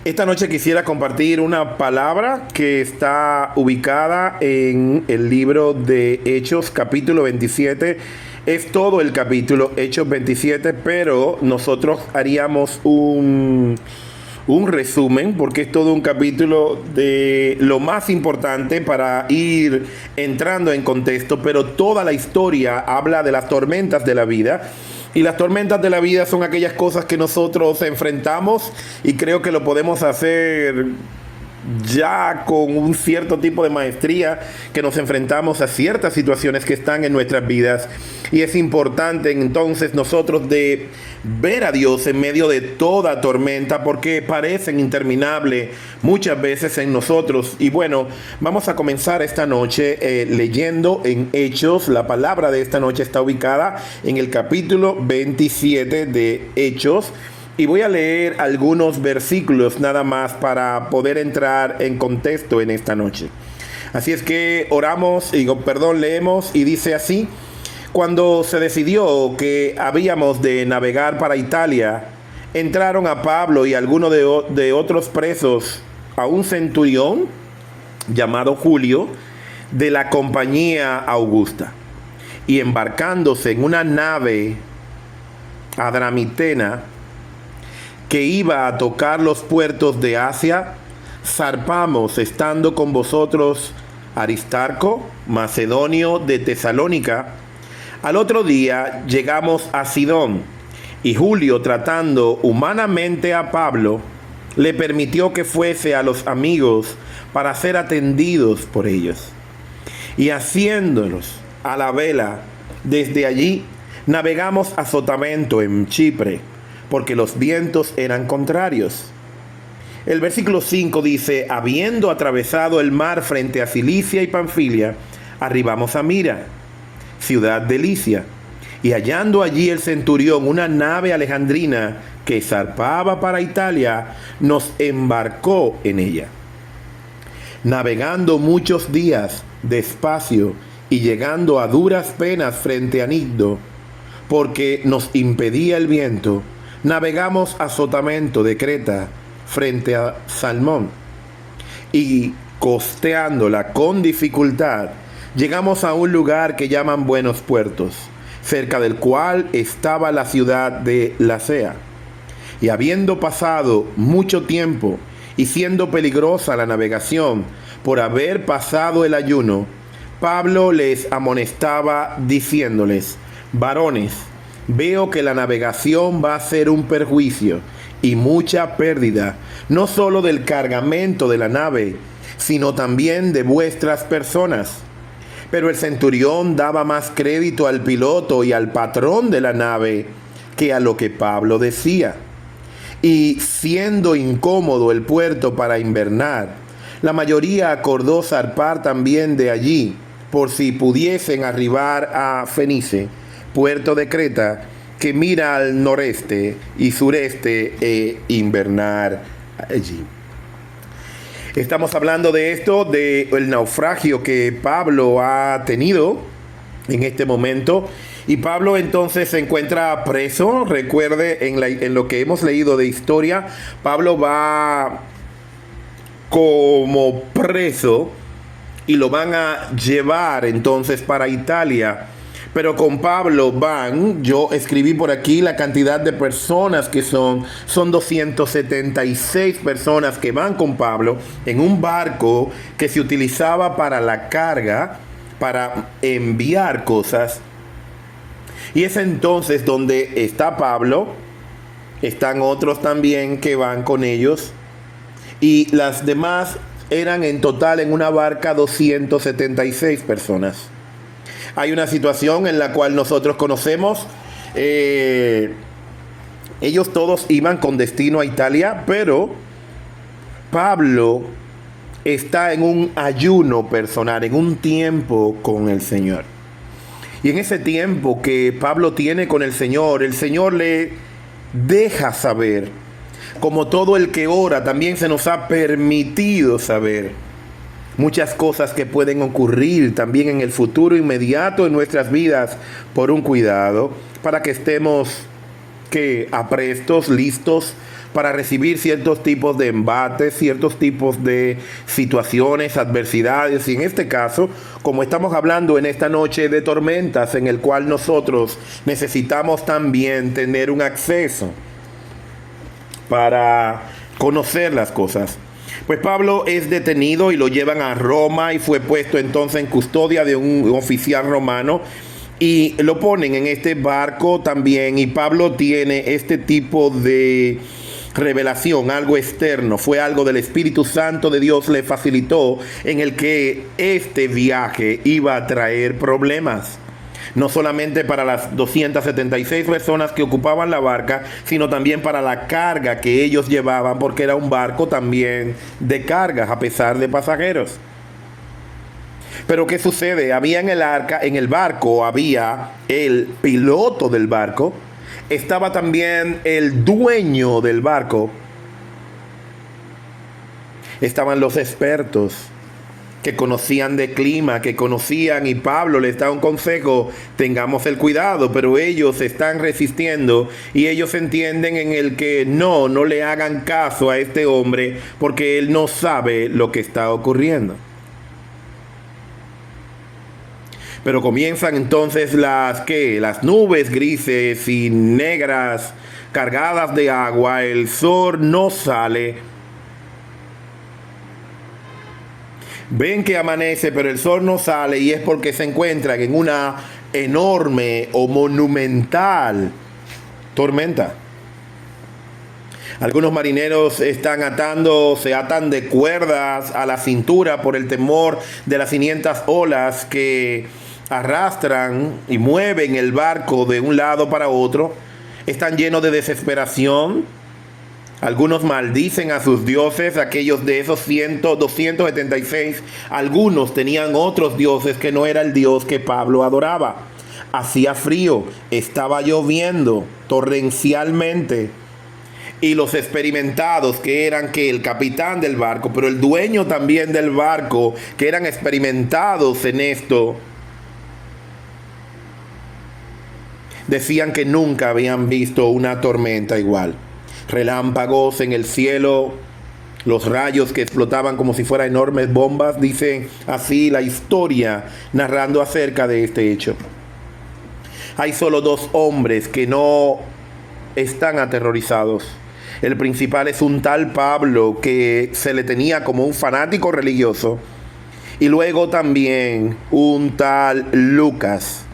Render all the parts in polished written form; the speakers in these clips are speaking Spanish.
Esta noche quisiera compartir una palabra que está ubicada en el libro de Hechos, capítulo 27. Es todo el capítulo, Hechos 27, pero nosotros haríamos un resumen, porque es todo un capítulo de lo más importante para ir entrando en contexto, pero toda la historia habla de las tormentas de la vida. Y las tormentas de la vida son aquellas cosas que nosotros enfrentamos y creo que lo podemos hacer ya con un cierto tipo de maestría, que nos enfrentamos a ciertas situaciones que están en nuestras vidas, y es importante entonces nosotros de ver a Dios en medio de toda tormenta, porque parecen interminables muchas veces en nosotros. Y bueno, vamos a comenzar esta noche leyendo en Hechos. La palabra de esta noche está ubicada en el capítulo 27 de Hechos. Y voy a leer algunos versículos nada más para poder entrar en contexto en esta noche. Así es que leemos y dice así: cuando se decidió que habíamos de navegar para Italia, entraron a Pablo y algunos de otros presos a un centurión llamado Julio de la compañía Augusta. Y embarcándose en una nave adramitena que iba a tocar los puertos de Asia, zarpamos, estando con vosotros Aristarco, macedonio de Tesalónica. Al otro día llegamos a Sidón, y Julio, tratando humanamente a Pablo, le permitió que fuese a los amigos para ser atendidos por ellos. Y haciéndolos a la vela, desde allí navegamos a Sotavento en Chipre, porque los vientos eran contrarios. El versículo 5 dice: habiendo atravesado el mar frente a Cilicia y Panfilia, arribamos a Mira, ciudad de Licia, y hallando allí el centurión una nave alejandrina que zarpaba para Italia, nos embarcó en ella. Navegando muchos días despacio y llegando a duras penas frente a Nigdo, porque nos impedía el viento, navegamos a Sotavento de Creta frente a Salmón, y costeándola con dificultad, llegamos a un lugar que llaman Buenos Puertos, cerca del cual estaba la ciudad de Lasea. Y habiendo pasado mucho tiempo y siendo peligrosa la navegación por haber pasado el ayuno, Pablo les amonestaba diciéndoles: varones, veo que la navegación va a ser un perjuicio y mucha pérdida, no solo del cargamento de la nave, sino también de vuestras personas. Pero el centurión daba más crédito al piloto y al patrón de la nave que a lo que Pablo decía. Y siendo incómodo el puerto para invernar, la mayoría acordó zarpar también de allí, por si pudiesen arribar a Fenice, puerto de Creta, que mira al noreste y sureste, e invernar allí. Estamos hablando de esto, del naufragio que Pablo ha tenido en este momento. Y Pablo entonces se encuentra preso. Recuerde, en lo que hemos leído de historia, Pablo va como preso y lo van a llevar entonces para Italia. Pero con Pablo yo escribí por aquí la cantidad de personas que son 276 personas que van con Pablo en un barco que se utilizaba para la carga, para enviar cosas. Y es entonces donde está Pablo, están otros también que van con ellos, y las demás eran en total en una barca 276 personas. Hay una situación en la cual nosotros conocemos, ellos todos iban con destino a Italia, pero Pablo está en un ayuno personal, en un tiempo con el Señor. Y en ese tiempo que Pablo tiene con el Señor le deja saber, como todo el que ora, también se nos ha permitido saber muchas cosas que pueden ocurrir también en el futuro inmediato en nuestras vidas, por un cuidado, para que estemos aprestos, listos para recibir ciertos tipos de embates, ciertos tipos de situaciones, adversidades, y en este caso, como estamos hablando en esta noche de tormentas, en el cual nosotros necesitamos también tener un acceso para conocer las cosas. Pues Pablo es detenido y lo llevan a Roma y fue puesto entonces en custodia de un oficial romano y lo ponen en este barco también, y Pablo tiene este tipo de revelación, algo externo, fue algo del Espíritu Santo de Dios le facilitó, en el que este viaje iba a traer problemas. No solamente para las 276 personas que ocupaban la barca, sino también para la carga que ellos llevaban, porque era un barco también de cargas, a pesar de pasajeros. Pero ¿qué sucede? Había en el barco había el piloto del barco, estaba también el dueño del barco, estaban los expertos que conocían de clima, que conocían, y Pablo les da un consejo: tengamos el cuidado, pero ellos están resistiendo y ellos entienden en el que no le hagan caso a este hombre porque él no sabe lo que está ocurriendo. Pero comienzan entonces las nubes grises y negras cargadas de agua, el sol no sale. Ven que amanece, pero el sol no sale, y es porque se encuentran en una enorme o monumental tormenta. Algunos marineros se atan de cuerdas a la cintura por el temor de las 500 olas que arrastran y mueven el barco de un lado para otro. Están llenos de desesperación. Algunos maldicen a sus dioses, aquellos de esos 276. Algunos tenían otros dioses que no era el Dios que Pablo adoraba. Hacía frío, estaba lloviendo torrencialmente. Y los experimentados, que eran el capitán del barco, pero el dueño también del barco, que eran experimentados en esto, decían que nunca habían visto una tormenta igual. Relámpagos en el cielo, los rayos que explotaban como si fueran enormes bombas, dice así la historia narrando acerca de este hecho. Hay solo dos hombres que no están aterrorizados. El principal es un tal Pablo, que se le tenía como un fanático religioso, y luego también un tal Lucas.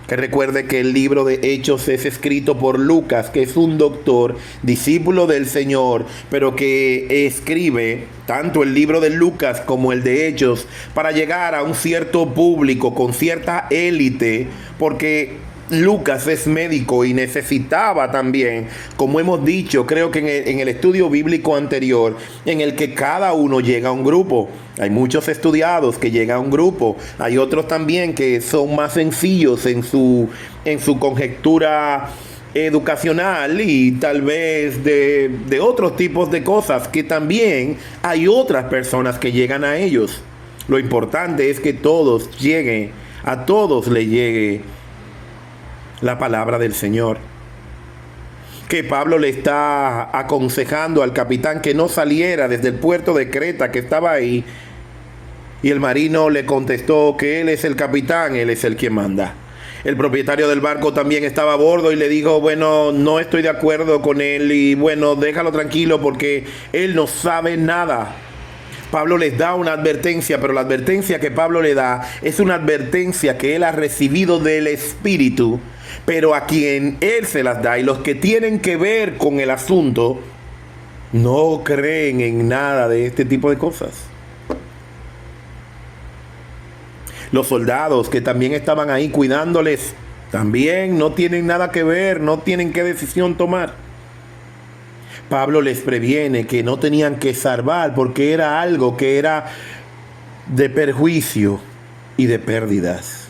Que recuerde que el libro de Hechos es escrito por Lucas, que es un doctor, discípulo del Señor, pero que escribe tanto el libro de Lucas como el de Hechos para llegar a un cierto público, con cierta élite, porque Lucas es médico y necesitaba también, como hemos dicho, creo que en el estudio bíblico anterior, en el que cada uno llega a un grupo. Hay muchos estudiados que llegan a un grupo, hay otros también que son más sencillos en su conjetura educacional y tal vez de otros tipos de cosas, que también hay otras personas que llegan a ellos. Lo importante es que todos lleguen, a todos le llegue la palabra del Señor. Que Pablo le está aconsejando al capitán que no saliera desde el puerto de Creta, que estaba ahí, y el marino le contestó que él es el capitán, él es el que manda. El propietario del barco también estaba a bordo y le dijo: bueno, no estoy de acuerdo con él, y bueno, déjalo tranquilo porque él no sabe nada. Pablo les da una advertencia, pero la advertencia que Pablo le da es una advertencia que él ha recibido del Espíritu, pero a quien él se las da, y los que tienen que ver con el asunto no creen en nada de este tipo de cosas. Los soldados que también estaban ahí cuidándoles también no tienen nada que ver, no tienen qué decisión tomar. Pablo les previene que no tenían que salvar porque era algo que era de perjuicio y de pérdidas.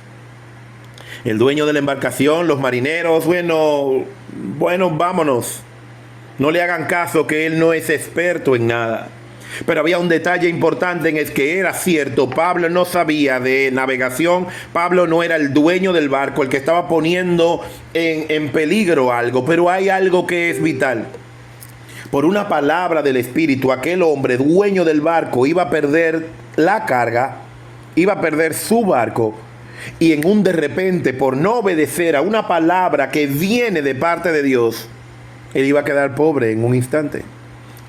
El dueño de la embarcación, los marineros, bueno, vámonos. No le hagan caso, que él no es experto en nada. Pero había un detalle importante en el que era cierto: Pablo no sabía de navegación, Pablo no era el dueño del barco, el que estaba poniendo en peligro algo, pero hay algo que es vital. por una palabra del Espíritu, aquel hombre dueño del barco iba a perder la carga, iba a perder su barco, y en un de repente, por no obedecer a una palabra que viene de parte de Dios, él iba a quedar pobre en un instante,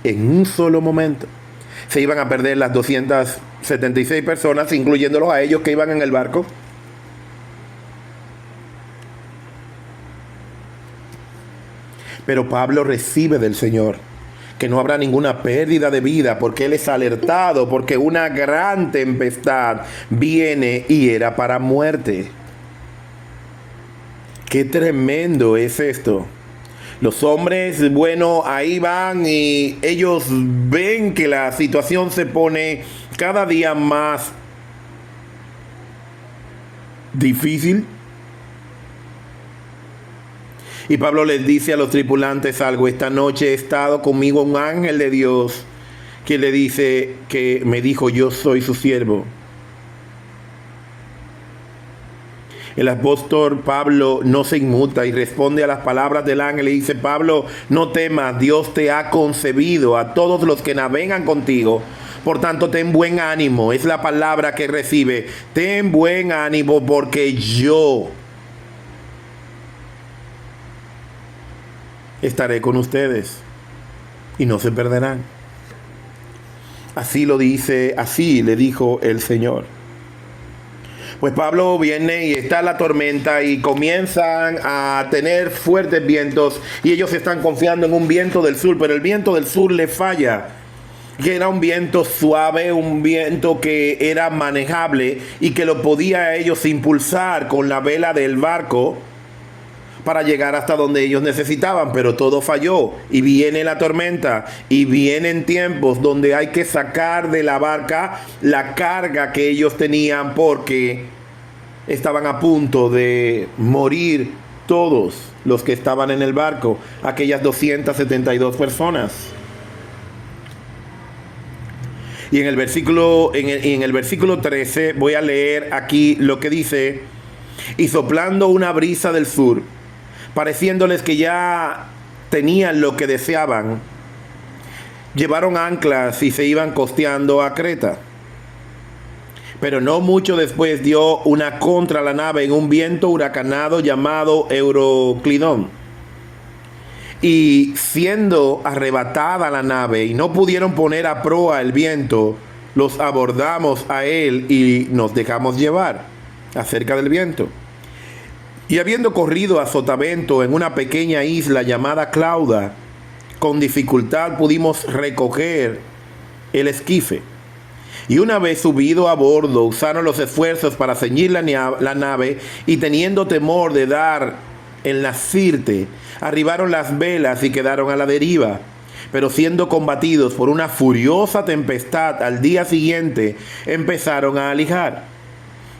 en un solo momento. Se iban a perder las 276 personas, incluyéndolos a ellos que iban en el barco. Pero Pablo recibe del Señor que no habrá ninguna pérdida de vida, porque él es alertado, porque una gran tempestad viene y era para muerte. Qué tremendo es esto. Los hombres, bueno, ahí van y ellos ven que la situación se pone cada día más difícil. Y Pablo les dice a los tripulantes algo: esta noche he estado conmigo un ángel de Dios que le dice, que me dijo, yo soy su siervo. El apóstol Pablo no se inmuta y responde a las palabras del ángel y dice: Pablo, no temas, Dios te ha concebido a todos los que navegan contigo. Por tanto, ten buen ánimo. Es la palabra que recibe. Ten buen ánimo, porque yo estaré con ustedes y no se perderán. Así lo dice, así le dijo el Señor. Pues Pablo viene y está la tormenta y comienzan a tener fuertes vientos y ellos están confiando en un viento del sur, pero el viento del sur le falla, que era un viento suave, un viento que era manejable y que lo podía ellos impulsar con la vela del barco para llegar hasta donde ellos necesitaban, pero todo falló y viene la tormenta y vienen tiempos donde hay que sacar de la barca la carga que ellos tenían, porque estaban a punto de morir todos los que estaban en el barco, aquellas 272 personas. Y en el versículo 13 voy a leer aquí lo que dice: y soplando una brisa del sur, pareciéndoles que ya tenían lo que deseaban, llevaron anclas y se iban costeando a Creta. Pero no mucho después dio una contra la nave en un viento huracanado llamado Euroclidón. Y siendo arrebatada la nave y no pudieron poner a proa el viento, los abordamos a él y nos dejamos llevar acerca del viento. Y habiendo corrido a sotavento en una pequeña isla llamada Clauda, con dificultad pudimos recoger el esquife. Y una vez subido a bordo, usaron los esfuerzos para ceñir la nave, y teniendo temor de dar en la sirte, arribaron las velas y quedaron a la deriva. Pero siendo combatidos por una furiosa tempestad, al día siguiente empezaron a alijar.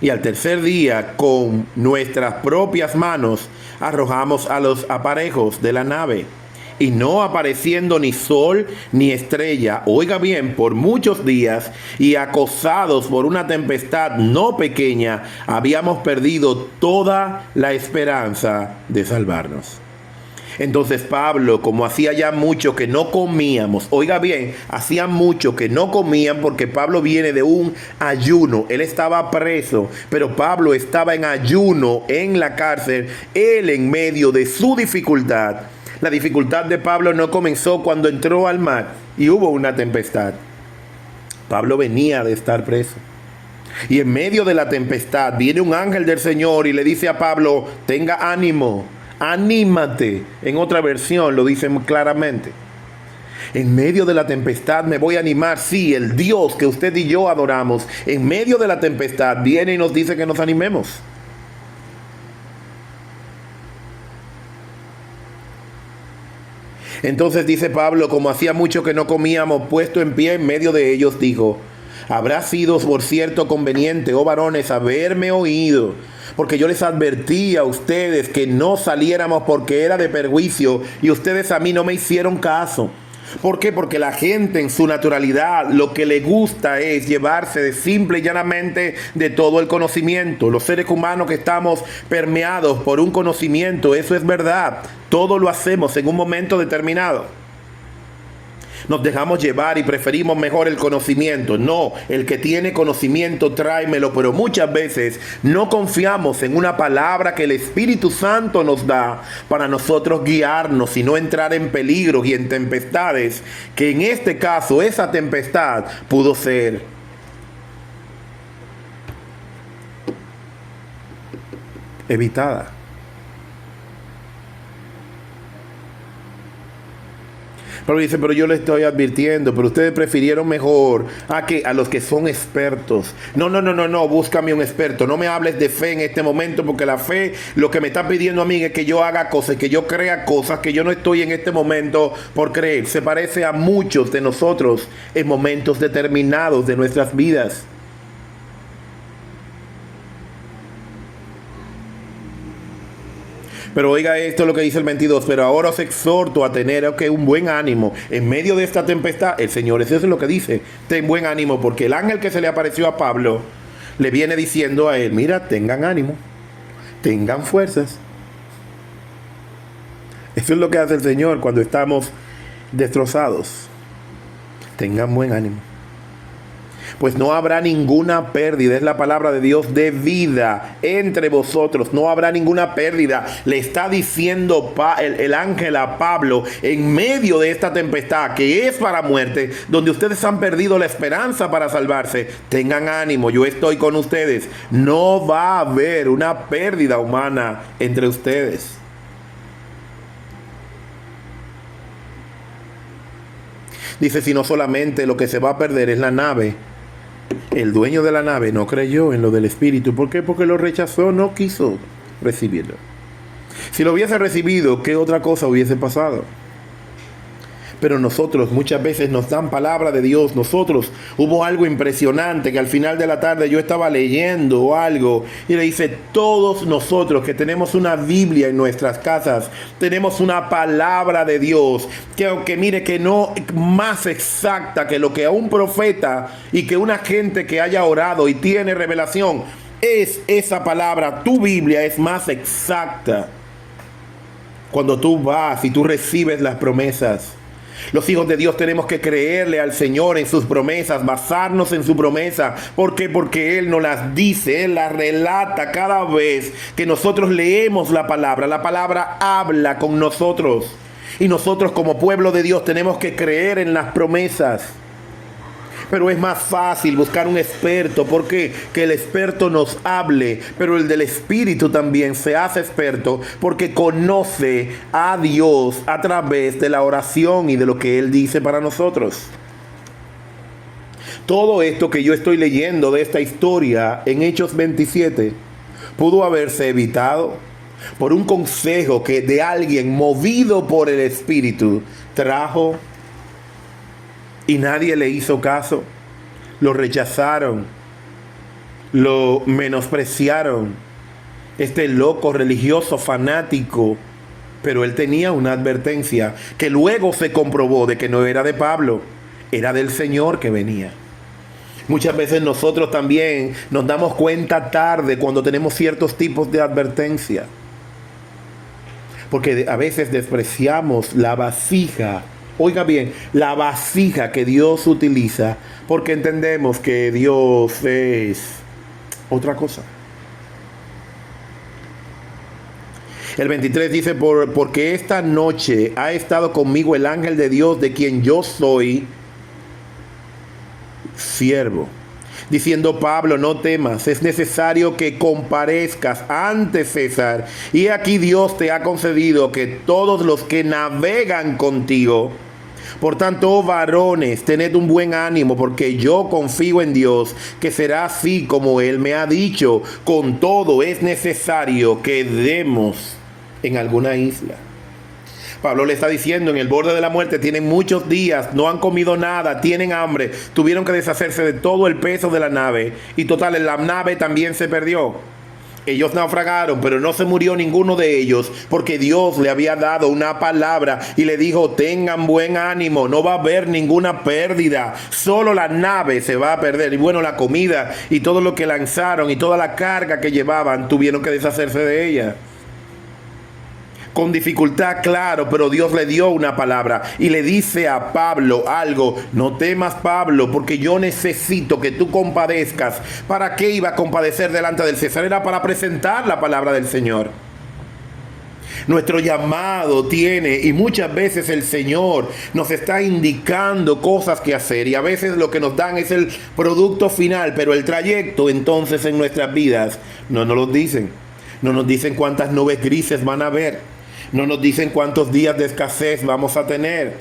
Y al tercer día, con nuestras propias manos, arrojamos a los aparejos de la nave. Y no apareciendo ni sol ni estrella, oiga bien, por muchos días, y acosados por una tempestad no pequeña, habíamos perdido toda la esperanza de salvarnos. Entonces Pablo, como hacía ya mucho que no comíamos, oiga bien, hacía mucho que no comían, porque Pablo viene de un ayuno. Él estaba preso, pero Pablo estaba en ayuno en la cárcel, él en medio de su dificultad. La dificultad de Pablo no comenzó cuando entró al mar y hubo una tempestad. Pablo venía de estar preso. Y en medio de la tempestad viene un ángel del Señor y le dice a Pablo: tenga ánimo, anímate. En otra versión lo dicen claramente: en medio de la tempestad me voy a animar. Sí, el Dios que usted y yo adoramos, en medio de la tempestad viene y nos dice que nos animemos. Entonces dice Pablo: como hacía mucho que no comíamos, puesto en pie en medio de ellos, dijo: habrá sido por cierto conveniente, oh varones, haberme oído, porque yo les advertí a ustedes que no saliéramos, porque era de perjuicio, y ustedes a mí no me hicieron caso. ¿Por qué? Porque la gente en su naturalidad lo que le gusta es llevarse de simple y llanamente de todo el conocimiento. Los seres humanos que estamos permeados por un conocimiento, eso es verdad. Todo lo hacemos en un momento determinado. nos dejamos llevar y preferimos mejor el conocimiento. No, el que tiene conocimiento tráemelo, pero muchas veces no confiamos en una palabra que el Espíritu Santo nos da para nosotros guiarnos y no entrar en peligros y en tempestades, que en este caso esa tempestad pudo ser evitada. Pero dice, pero yo le estoy advirtiendo, pero ustedes prefirieron mejor a los que son expertos. No, búscame un experto. No me hables de fe en este momento, porque la fe lo que me está pidiendo a mí es que yo haga cosas, que yo crea cosas que yo no estoy en este momento por creer. Se parece a muchos de nosotros en momentos determinados de nuestras vidas. Pero oiga esto lo que dice el 22. Pero ahora os exhorto a tener un buen ánimo en medio de esta tempestad. El Señor, eso es lo que dice. Ten buen ánimo, porque el ángel que se le apareció a Pablo le viene diciendo a él, mira, tengan ánimo, tengan fuerzas. Eso es lo que hace el Señor cuando estamos destrozados. Tengan buen ánimo. Pues no habrá ninguna pérdida, es la palabra de Dios, de vida entre vosotros. No habrá ninguna pérdida. Le está diciendo el ángel a Pablo en medio de esta tempestad que es para muerte, donde ustedes han perdido la esperanza para salvarse. Tengan ánimo, yo estoy con ustedes. No va a haber una pérdida humana entre ustedes. Dice, si no solamente lo que se va a perder es la nave. El dueño de la nave no creyó en lo del Espíritu. ¿Por qué? Porque lo rechazó, no quiso recibirlo. Si lo hubiese recibido, ¿qué otra cosa hubiese pasado? Pero nosotros muchas veces nos dan palabra de Dios. Nosotros, hubo algo impresionante que al final de la tarde yo estaba leyendo algo y le dice, todos nosotros que tenemos una Biblia en nuestras casas, tenemos una palabra de Dios que aunque mire que no más exacta que lo que a un profeta y que una gente que haya orado y tiene revelación, es esa palabra, tu Biblia es más exacta cuando tú vas y tú recibes las promesas. Los hijos de Dios tenemos que creerle al Señor en sus promesas, basarnos en su promesa. ¿Por qué? Porque Él nos las dice, Él las relata cada vez que nosotros leemos la palabra. La palabra habla con nosotros. Y nosotros como pueblo de Dios tenemos que creer en las promesas. Pero es más fácil buscar un experto. ¿Por qué? Que el experto nos hable. Pero el del Espíritu también se hace experto porque conoce a Dios a través de la oración y de lo que Él dice para nosotros. Todo esto que yo estoy leyendo de esta historia en Hechos 27 pudo haberse evitado por un consejo que de alguien movido por el Espíritu trajo. Y nadie le hizo caso. Lo rechazaron. Lo menospreciaron. Este loco religioso fanático. Pero él tenía una advertencia que luego se comprobó de que no era de Pablo. Era del Señor que venía. Muchas veces nosotros también nos damos cuenta tarde cuando tenemos ciertos tipos de advertencia. Porque a veces despreciamos la vasija. Oiga bien, la vasija que Dios utiliza, porque entendemos que Dios es otra cosa. El 23 dice, porque esta noche ha estado conmigo el ángel de Dios, de quien yo soy siervo. Diciendo, Pablo, no temas, es necesario que comparezcas ante César. Y aquí Dios te ha concedido que todos los que navegan contigo. Por tanto, oh varones, tened un buen ánimo, porque yo confío en Dios, que será así como Él me ha dicho. Con todo es necesario que demos en alguna isla. Pablo le está diciendo, en el borde de la muerte, tienen muchos días, no han comido nada, tienen hambre, tuvieron que deshacerse de todo el peso de la nave. Y total, la nave también se perdió. Ellos naufragaron, pero no se murió ninguno de ellos, porque Dios le había dado una palabra y le dijo, tengan buen ánimo, no va a haber ninguna pérdida, solo la nave se va a perder. Y bueno, la comida y todo lo que lanzaron y toda la carga que llevaban, tuvieron que deshacerse de ella. con dificultad, claro, pero Dios le dio una palabra y le dice a Pablo algo: no temas, Pablo, porque yo necesito que tú compadezcas. ¿Para qué iba a compadecer delante del César? Era para presentar la palabra del Señor. Nuestro llamado tiene, y muchas veces el Señor nos está indicando cosas que hacer, y a veces lo que nos dan es el producto final, pero el trayecto entonces en nuestras vidas no nos lo dicen. No nos dicen cuántas nubes grises van a haber, no nos dicen cuántos días de escasez vamos a tener,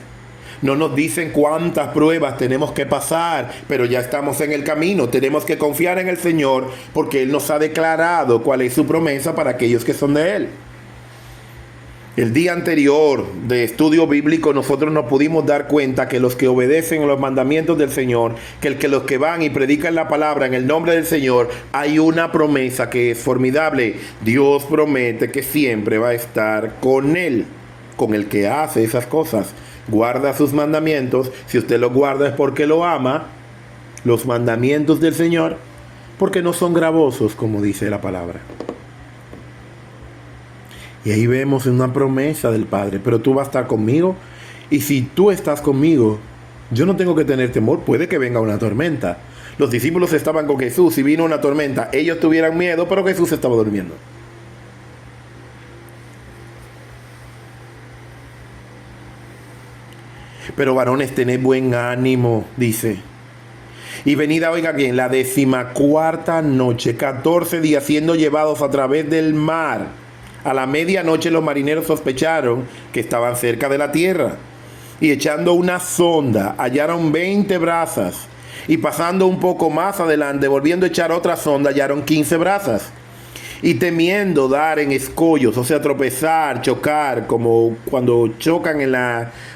no nos dicen cuántas pruebas tenemos que pasar, pero ya estamos en el camino. Tenemos que confiar en el Señor porque Él nos ha declarado cuál es su promesa para aquellos que son de Él. El día anterior de estudio bíblico nosotros nos pudimos dar cuenta que los que obedecen los mandamientos del Señor, que los que van y predican la palabra en el nombre del Señor, hay una promesa que es formidable. Dios promete que siempre va a estar con él, con el que hace esas cosas. Guarda sus mandamientos. Si usted los guarda es porque lo ama. Los mandamientos del Señor, porque no son gravosos, como dice la palabra. Y ahí vemos una promesa del Padre: pero tú vas a estar conmigo, y si tú estás conmigo, yo no tengo que tener temor. Puede que venga una tormenta. Los discípulos estaban con Jesús y vino una tormenta. Ellos tuvieran miedo, pero Jesús estaba durmiendo. Pero varones, tened buen ánimo, dice. Y venida, oiga bien, la 14ª noche, 14 días siendo llevados a través del mar. A la medianoche los marineros sospecharon que estaban cerca de la tierra, y echando una sonda hallaron 20 brazas, y pasando un poco más adelante, volviendo a echar otra sonda, hallaron 15 brazas. Y temiendo dar en escollos, o sea, tropezar, chocar, como cuando chocan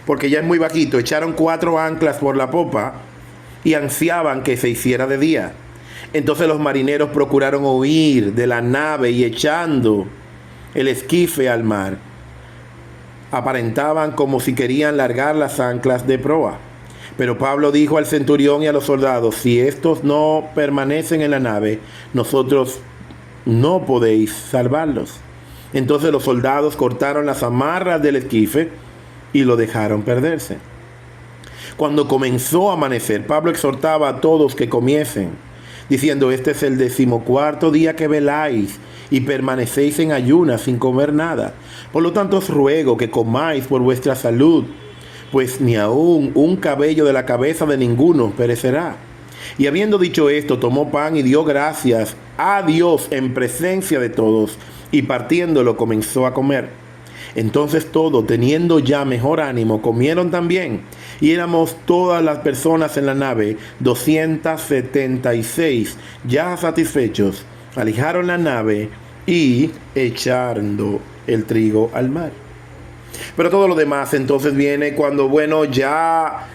porque ya es muy bajito, echaron 4 anclas por la popa y ansiaban que se hiciera de día. Entonces los marineros procuraron huir de la nave, y echando el esquife al mar, aparentaban como si querían largar las anclas de proa. Pero Pablo dijo al centurión y a los soldados: si estos no permanecen en la nave, nosotros no podéis salvarlos. Entonces los soldados cortaron las amarras del esquife y lo dejaron perderse. Cuando comenzó a amanecer, Pablo exhortaba a todos que comiesen, diciendo: este es el 14º día que veláis y permanecéis en ayunas sin comer nada. Por lo tanto os ruego que comáis por vuestra salud, pues ni aun un cabello de la cabeza de ninguno perecerá. Y habiendo dicho esto, tomó pan y dio gracias a Dios en presencia de todos, y partiéndolo comenzó a comer. Entonces todos, teniendo ya mejor ánimo, comieron también, y éramos todas las personas en la nave, 276, ya satisfechos. Alijaron la nave y echando el trigo al mar. Pero todo lo demás entonces viene cuando, ya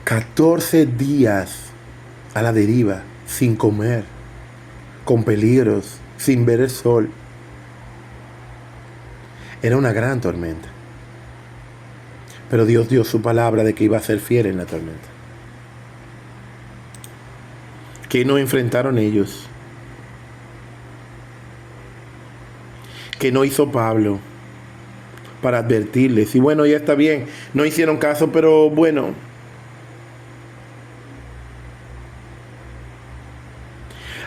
14 días a la deriva, sin comer, con peligros, sin ver el sol. Era una gran tormenta. Pero Dios dio su palabra de que iba a ser fiel en la tormenta. ¿Qué no enfrentaron ellos? ¿Qué no hizo Pablo para advertirles? Y ya está bien, no hicieron caso, pero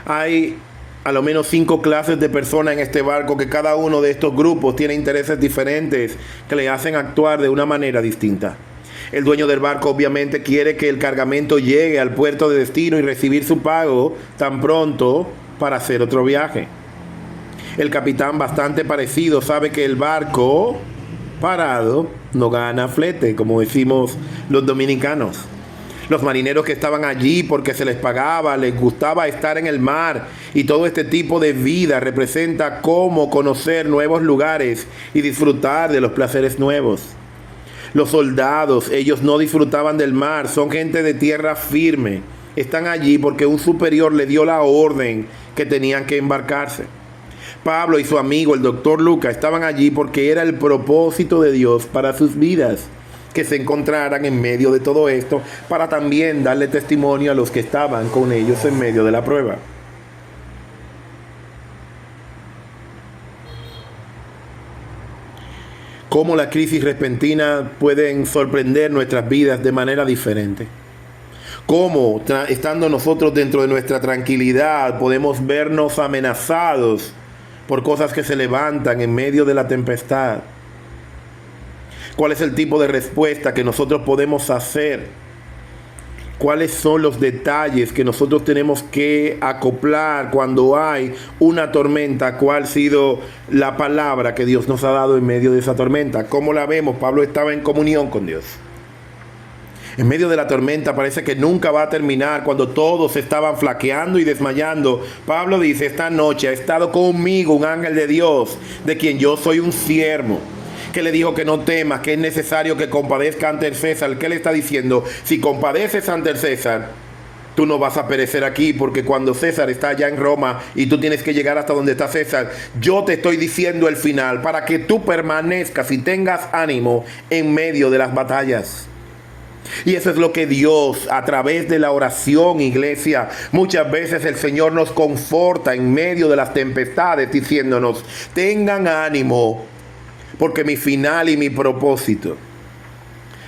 hay a lo menos 5 clases de personas en este barco, que cada uno de estos grupos tiene intereses diferentes que le hacen actuar de una manera distinta. El dueño del barco obviamente quiere que el cargamento llegue al puerto de destino y recibir su pago tan pronto para hacer otro viaje. El capitán, bastante parecido, sabe que el barco parado no gana flete, como decimos los dominicanos. Los marineros que estaban allí porque se les pagaba, les gustaba estar en el mar, y todo este tipo de vida representa cómo conocer nuevos lugares y disfrutar de los placeres nuevos. Los soldados, ellos no disfrutaban del mar, son gente de tierra firme. Están allí porque un superior le dio la orden que tenían que embarcarse. Pablo y su amigo, el doctor Lucas, estaban allí porque era el propósito de Dios para sus vidas, que se encontraran en medio de todo esto, para también darle testimonio a los que estaban con ellos en medio de la prueba. cómo la crisis repentina pueden sorprender nuestras vidas de manera diferente. Cómo, estando nosotros dentro de nuestra tranquilidad, podemos vernos amenazados por cosas que se levantan en medio de la tempestad. ¿Cuál es el tipo de respuesta que nosotros podemos hacer? ¿Cuáles son los detalles que nosotros tenemos que acoplar cuando hay una tormenta? ¿Cuál ha sido la palabra que Dios nos ha dado en medio de esa tormenta? ¿Cómo la vemos? Pablo estaba en comunión con Dios. En medio de la tormenta parece que nunca va a terminar, cuando todos estaban flaqueando y desmayando. Pablo dice: esta noche ha estado conmigo un ángel de Dios, de quien yo soy un siervo, que le dijo que no temas, que es necesario que compadezca ante el César. ¿Qué le está diciendo? Si compadeces ante el César, tú no vas a perecer aquí, porque cuando César está allá en Roma y tú tienes que llegar hasta donde está César, yo te estoy diciendo el final, para que tú permanezcas y tengas ánimo en medio de las batallas. Y eso es lo que Dios, a través de la oración, iglesia, muchas veces el Señor nos conforta en medio de las tempestades, diciéndonos: tengan ánimo, porque mi final y mi propósito.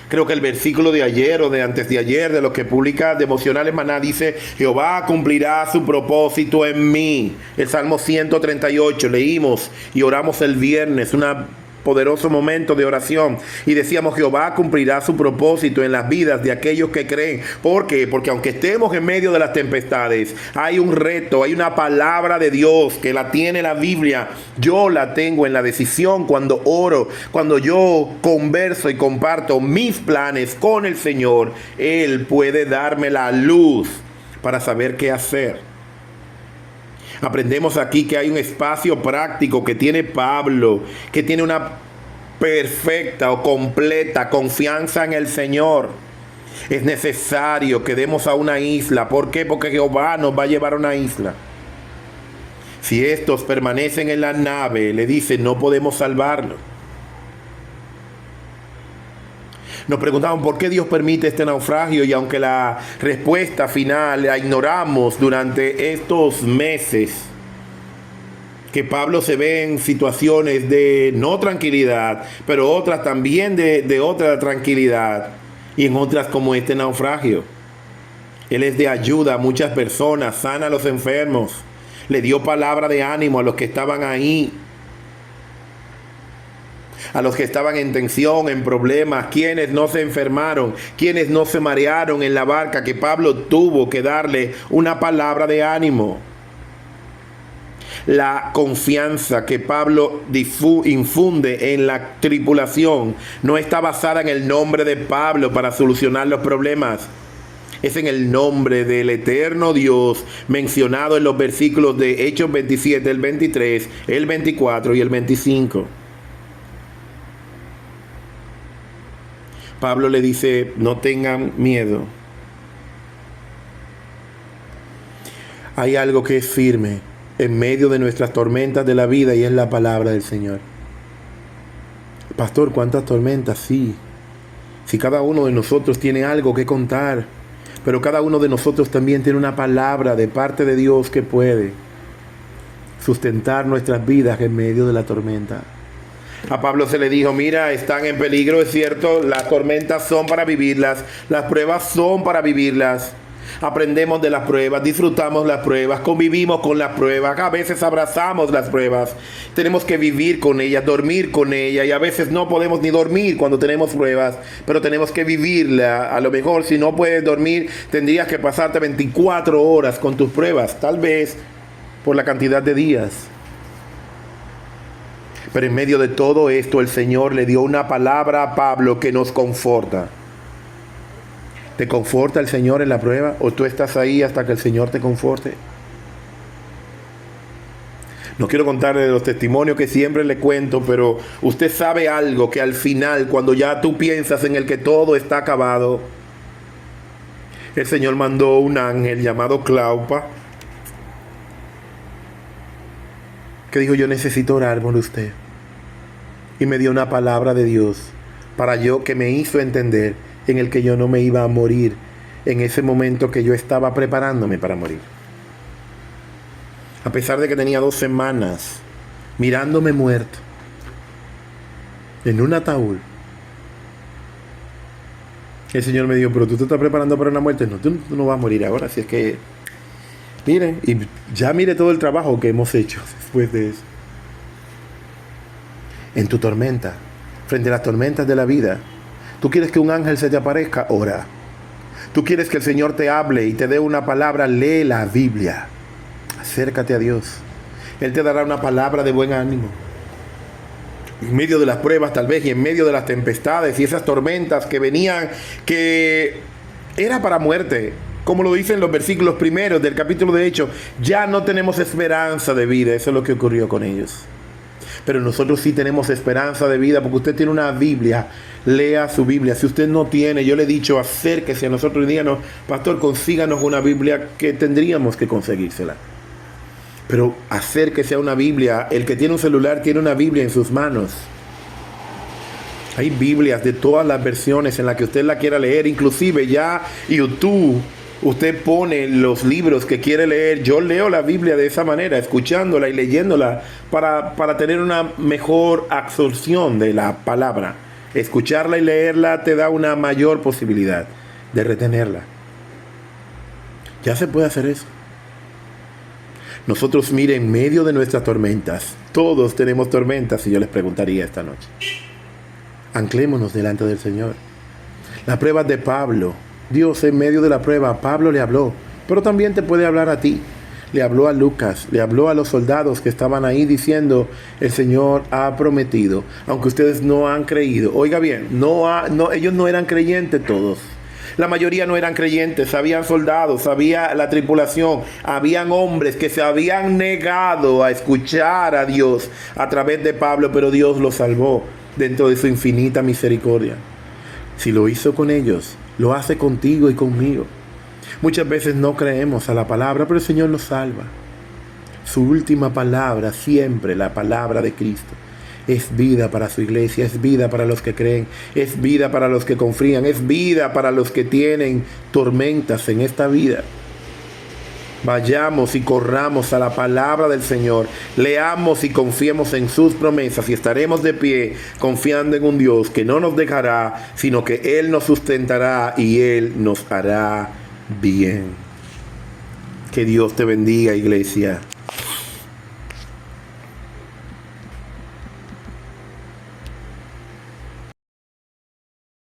Creo que el versículo de ayer o de antes de ayer, de los que publica Devocionales Maná, dice: Jehová cumplirá su propósito en mí. El Salmo 138 leímos y oramos el viernes, una poderoso momento de oración, y decíamos: Jehová cumplirá su propósito en las vidas de aquellos que creen. ¿Por qué? Porque aunque estemos en medio de las tempestades, hay un reto, hay una palabra de Dios que la tiene la Biblia. Yo la tengo en la decisión cuando oro, cuando yo converso y comparto mis planes con el Señor. Él puede darme la luz para saber qué hacer. Aprendemos aquí que hay un espacio práctico que tiene Pablo, que tiene una perfecta o completa confianza en el Señor. Es necesario que demos a una isla. ¿Por qué? Porque Jehová nos va a llevar a una isla. Si estos permanecen en la nave, le dicen, no podemos salvarlos. Nos preguntamos por qué Dios permite este naufragio, y aunque la respuesta final la ignoramos durante estos meses, que Pablo se ve en situaciones de no tranquilidad, pero otras también de otra tranquilidad, y en otras como este naufragio. Él es de ayuda a muchas personas, sana a los enfermos, le dio palabra de ánimo a los que estaban ahí, a los que estaban en tensión, en problemas, quienes no se enfermaron, quienes no se marearon en la barca, que Pablo tuvo que darle una palabra de ánimo. La confianza que Pablo infunde en la tripulación no está basada en el nombre de Pablo para solucionar los problemas. Es en el nombre del eterno Dios mencionado en los versículos de Hechos 27, el 23, el 24 y el 25. Pablo le dice: no tengan miedo. Hay algo que es firme en medio de nuestras tormentas de la vida, y es la palabra del Señor. Pastor, ¿cuántas tormentas? Sí. Si cada uno de nosotros tiene algo que contar, pero cada uno de nosotros también tiene una palabra de parte de Dios que puede sustentar nuestras vidas en medio de la tormenta. A Pablo se le dijo: mira, están en peligro, es cierto, las tormentas son para vivirlas, las pruebas son para vivirlas. Aprendemos de las pruebas, disfrutamos las pruebas, convivimos con las pruebas, a veces abrazamos las pruebas. Tenemos que vivir con ellas, dormir con ellas, y a veces no podemos ni dormir cuando tenemos pruebas, pero tenemos que vivirla. A lo mejor si no puedes dormir, tendrías que pasarte 24 horas con tus pruebas, tal vez por la cantidad de días. Pero en medio de todo esto, el Señor le dio una palabra a Pablo que nos conforta. ¿Te conforta el Señor en la prueba? ¿O tú estás ahí hasta que el Señor te conforte? No quiero contarle los testimonios que siempre le cuento, pero usted sabe algo, que al final, cuando ya tú piensas en el que todo está acabado, el Señor mandó un ángel llamado Claupa, que dijo: yo necesito orar por usted. Y me dio una palabra de Dios que me hizo entender en el que yo no me iba a morir en ese momento que yo estaba preparándome para morir. A pesar de que tenía 2 semanas mirándome muerto, en un ataúd. El Señor me dijo, pero tú te estás preparando para una muerte. No, tú no vas a morir ahora. Así es que, mire, y ya mire todo el trabajo que hemos hecho después de eso. En tu tormenta, frente a las tormentas de la vida, tú quieres que un ángel se te aparezca, ora. Tú quieres que el Señor te hable y te dé una palabra, lee la Biblia. Acércate a Dios. Él te dará una palabra de buen ánimo. En medio de las pruebas tal vez y en medio de las tempestades y esas tormentas que venían, que era para muerte. Como lo dicen los versículos primeros del capítulo de Hechos, ya no tenemos esperanza de vida. Eso es lo que ocurrió con ellos. Pero nosotros sí tenemos esperanza de vida porque usted tiene una Biblia. Lea su Biblia. Si usted no tiene, yo le he dicho, acérquese a nosotros y díganos, pastor, consíganos una Biblia, que tendríamos que conseguírsela. Pero acérquese a una Biblia. El que tiene un celular tiene una Biblia en sus manos. Hay Biblias de todas las versiones en las que usted la quiera leer. Inclusive ya YouTube, usted pone los libros que quiere leer. Yo leo la Biblia de esa manera, escuchándola y leyéndola para tener una mejor absorción de la palabra. Escucharla y leerla te da una mayor posibilidad de retenerla. Ya se puede hacer eso. Nosotros, mire, en medio de nuestras tormentas, todos tenemos tormentas, y yo les preguntaría esta noche, anclémonos delante del Señor. Las pruebas de Pablo, Dios en medio de la prueba, a Pablo le habló, pero también te puede hablar a ti. Le habló a Lucas, le habló a los soldados que estaban ahí diciendo, el Señor ha prometido, aunque ustedes no han creído. Oiga bien, ellos no eran creyentes todos. La mayoría no eran creyentes, habían soldados, había la tripulación, habían hombres que se habían negado a escuchar a Dios a través de Pablo, pero Dios los salvó dentro de su infinita misericordia. Si lo hizo con ellos, lo hace contigo y conmigo. Muchas veces no creemos a la palabra, pero el Señor nos salva. Su última palabra, siempre la palabra de Cristo, es vida para su iglesia, es vida para los que creen, es vida para los que confían, es vida para los que tienen tormentas en esta vida. Vayamos y corramos a la palabra del Señor, leamos y confiemos en sus promesas y estaremos de pie confiando en un Dios que no nos dejará, sino que Él nos sustentará y Él nos hará bien. Que Dios te bendiga, iglesia.